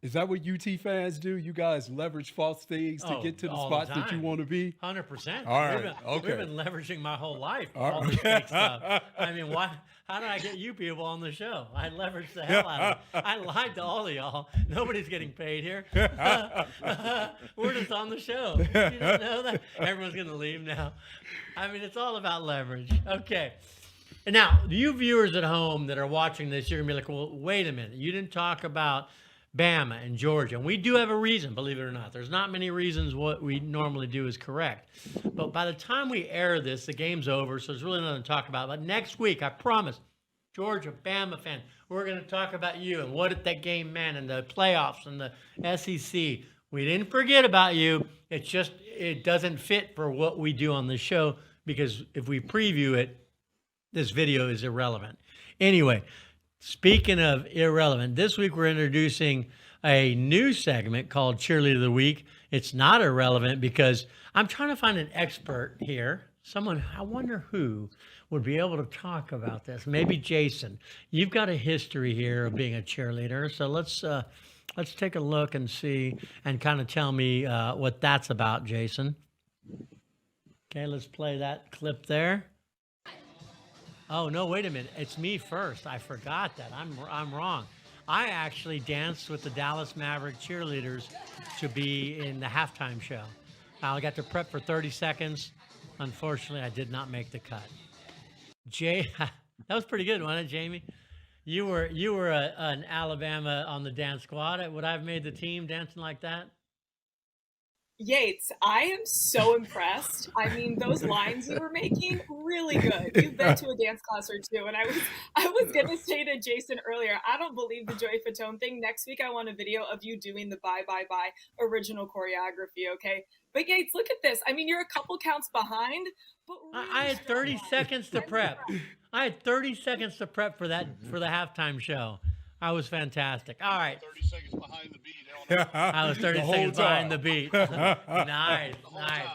Is that what UT fans do? You guys leverage false things to Oh, get to the all the spots that you time. want to be? 100%. All We've right. been we've Okay. been leveraging my whole life All all this fake stuff. right. I mean, why? How did I get you people on the show? I leveraged the hell out of it. I lied to all of y'all. Nobody's getting paid here. We're just on the show. You don't know that? Everyone's gonna leave now. I mean, it's all about leverage. Okay. And now, you viewers at home that are watching this, you're gonna be like, "Well, wait a minute. You didn't talk about Bama and Georgia." And we do have a reason, believe it or not. There's not many reasons what we normally do is correct. But by the time we air this, the game's over, so there's really nothing to talk about. But next week, I promise, Georgia, Bama fan, we're going to talk about you and what that game meant and the playoffs and the SEC. We didn't forget about you. It's just it doesn't fit for what we do on the show because if we preview it, this video is irrelevant. Anyway, speaking of irrelevant, this week we're introducing a new segment called Cheerleader of the Week. It's not irrelevant because I'm trying to find an expert here. Someone, I wonder who would be able to talk about this. Maybe Jason. You've got a history here of being a cheerleader, so let's take a look and see and kind of tell me what that's about, Jason. Okay, let's play that clip there. Oh no! Wait a minute. It's me first. I forgot that. I'm wrong. I actually danced with the Dallas Maverick cheerleaders to be in the halftime show. I got to prep for 30 seconds. Unfortunately, I did not make the cut. Jay, that was pretty good, wasn't it, Jamie? You were an Alabama on the dance squad. Would I have made the team dancing like that? Yates, I am so impressed. I mean, those lines you were making, really good. You've been to a dance class or two, and I was gonna say to Jason earlier, I don't believe the Joey Fatone thing. Next week, I want a video of you doing the bye bye bye original choreography. Okay, but Yates, look at this. I mean, you're a couple counts behind, but really I had 30 strong. seconds to prep. I had 30 seconds to prep for that for the halftime show. I was fantastic. All right. 30 seconds behind the beat. I was 30 The whole seconds behind time. the beat. Nice, nice.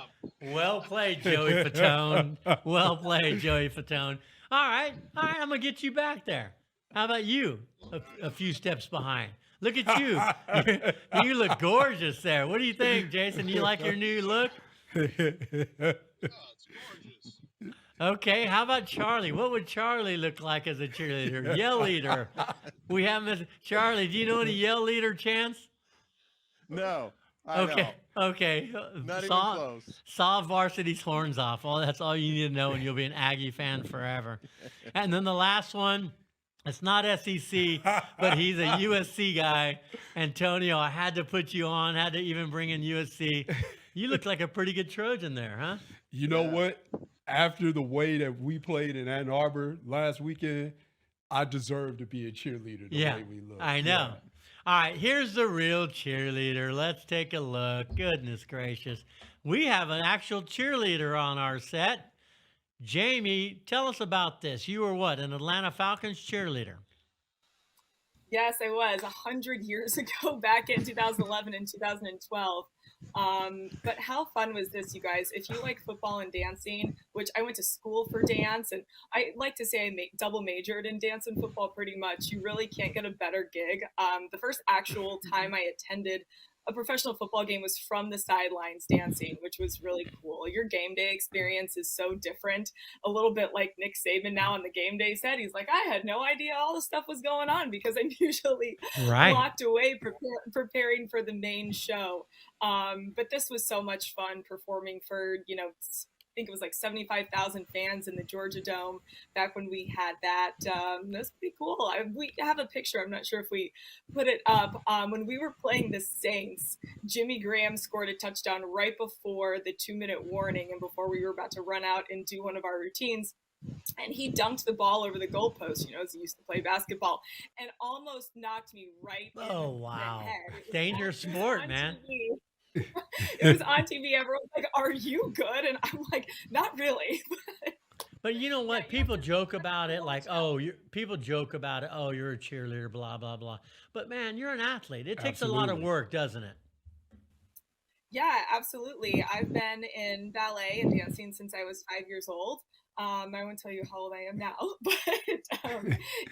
Well played, Joey Fatone. Well played, Joey Fatone. All right, I'm gonna get you back there. How about you? A few steps behind. Look at you. You look gorgeous there. What do you think, Jason? You like your new look? Oh, it's gorgeous. Okay, how about Charlie? What would Charlie look like as a cheerleader? Yell leader. We have Charlie. Do you know any yell leader chants? No, I Okay, know. okay. Not even Saw, close. saw varsity's horns off. Well, that's all you need to know, and you'll be an Aggie fan forever. And then the last one, it's not SEC, but he's a USC guy. Antonio, I had to put you on, had to even bring in USC. You look like a pretty good Trojan there, huh? You know Yeah. what? After the way that we played in Ann Arbor last weekend, I deserve to be a cheerleader the Yeah, way we look. I know. All right, here's the real cheerleader. Let's take a look. Goodness gracious. We have an actual cheerleader on our set. Jamie, tell us about this. You were what, an Atlanta Falcons cheerleader? Yes, I was 100 years ago, back in 2011 and 2012. But how fun was this, you guys? If you like football and dancing, which I went to school for dance, and I like to say I double majored in dance and football pretty much, you really can't get a better gig. The first actual time I attended a professional football game was from the sidelines dancing, which was really cool. Your game day experience is so different, a little bit like Nick Saban now on the game day set. He's like, I had no idea all this stuff was going on because I'm usually Right. locked away preparing for the main show. But this was so much fun performing for, I think it was like 75,000 fans in the Georgia Dome back when we had that. That was pretty cool. We have a picture. I'm not sure if we put it up. When we were playing the Saints, Jimmy Graham scored a touchdown right before the 2-minute warning and before we were about to run out and do one of our routines. And he dunked the ball over the goalpost, as he used to play basketball, and almost knocked me right Oh, in wow. the head. Dangerous sport, man. TV. It was on TV. Everyone's like, "Are you good?" And I'm like, "Not really." But you know what? People joke about it like, oh, people joke about it. Oh, you're a cheerleader, blah, blah, blah. But man, you're an athlete. It takes a lot of Absolutely. work, doesn't it? Yeah, absolutely. I've been in ballet and dancing since I was 5 years old. I won't tell you how old I am now, but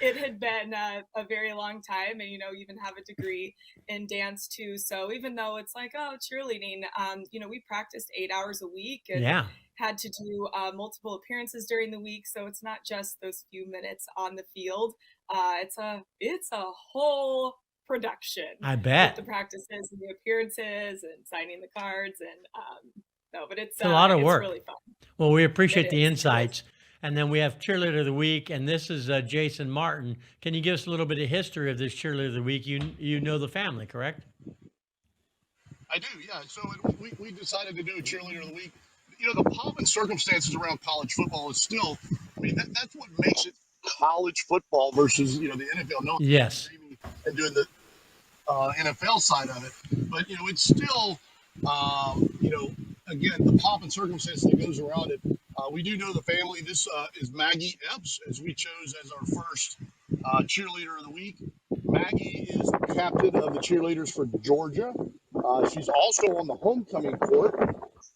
it had been a very long time, and even have a degree in dance too. So even though it's like, oh, cheerleading, we practiced 8 hours a week and Yeah. had to do multiple appearances during the week. So it's not just those few minutes on the field. It's a whole production. I With bet. the practices and the appearances and signing the cards and no, but it's It's a lot of it's work. really fun. Well, we appreciate It the is. insights. And then we have Cheerleader of the Week, and this is Jason Martin. Can you give us a little bit of history of this Cheerleader of the Week? You know the family, correct? I do, yeah. So we decided to do a cheerleader of the week. The pomp and circumstances around college football is still, that's what makes it college football versus, the NFL. No, Yes. and doing the NFL side of it. But, it's still, again, the pomp and circumstance that goes around it. We do know the family. This is Maggie Epps, as we chose as our first cheerleader of the week. Maggie is the captain of the cheerleaders for Georgia. She's also on the homecoming court,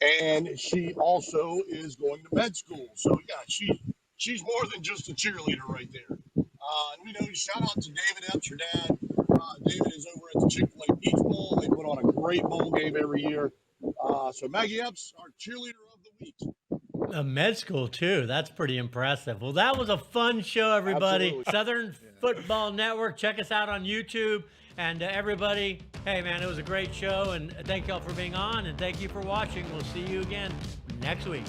and she also is going to med school. So, yeah, she's more than just a cheerleader right there. And we know, shout out to David Epps, her dad. David is over at the Chick-fil-A Beach Bowl. They put on a great bowl game every year. So Maggie Epps, our cheerleader of the week. A med school too. That's pretty impressive. Well, that was a fun show, everybody. Absolutely. Southern Football Network. Check us out on YouTube. And everybody, hey man, it was a great show. And thank y'all for being on. And thank you for watching. We'll see you again next week.